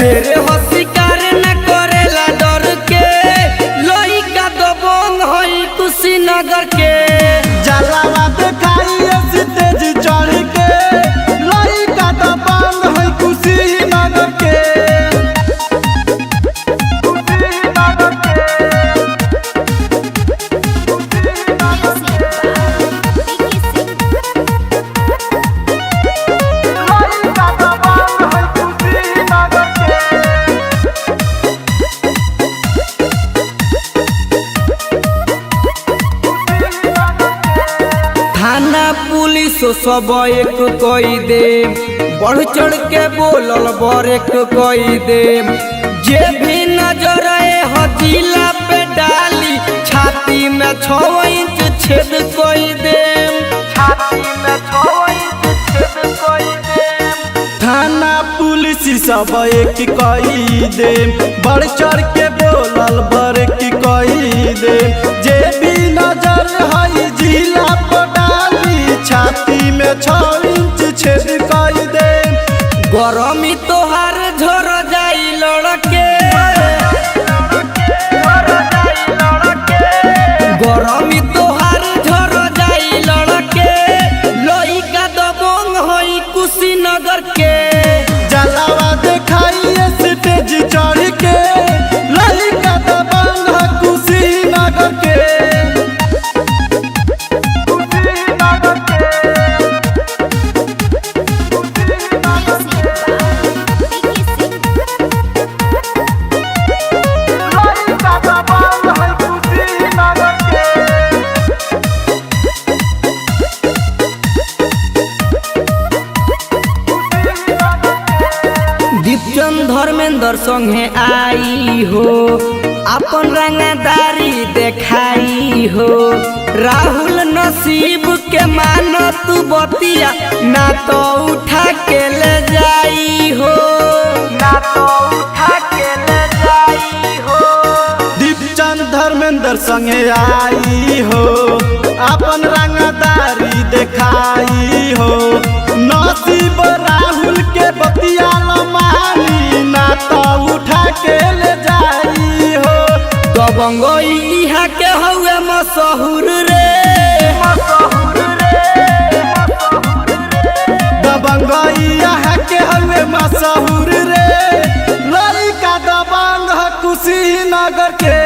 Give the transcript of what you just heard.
शेर हो शिकार न करेला डर के, लइका दबंग होई कुशीनगर के। जलावा देखाई स्टेज चढ़ के, लइका दबंग होई कुशीनगर के। थाना पुलिस सब एक कोई दे, बढ़ चढ़ के बोलल बरेक कोई दे। जे भी नजर जिला पे डाली, छाती में 6 इंच छेद कोई दे, छाती में 6 इंच छेद कोई दे। थाना पुलिस सब एक कई दे, बढ़ चढ़ के बोलल बरेक कई दे। जे भी नजर है जिला पर डाली, छाती में 6 इंच छेद कई दे। गरमी तोहार झर जाई लड़के, गरमी तोहार झर जाई लड़के, लइका दबंग होई कुशीनगर के। जलावा देखाई स्टेज चढ़ के, लइका दबंग है कुशीनगर के। दीपचंद धर्मेंद्र संगे आई हो, अपन रंगदारी देखाई हो। राहुल नसीब के मानो तू बतिया, ना तो उठा के ले जाई हो, ना तो उठा के ले जाई हो। दीपचंद धर्मेंद्र संगे आई हो, अपन रंगदारी देखाई हो। नसीब राहुल के बतिया मानी, ना तो उठा के ले जाई हो। दबंग इहा के हउए मशहूर रे, दबंग यहाँ के हवे मशहूर रे। लइका दबंग है कुशीनगर के।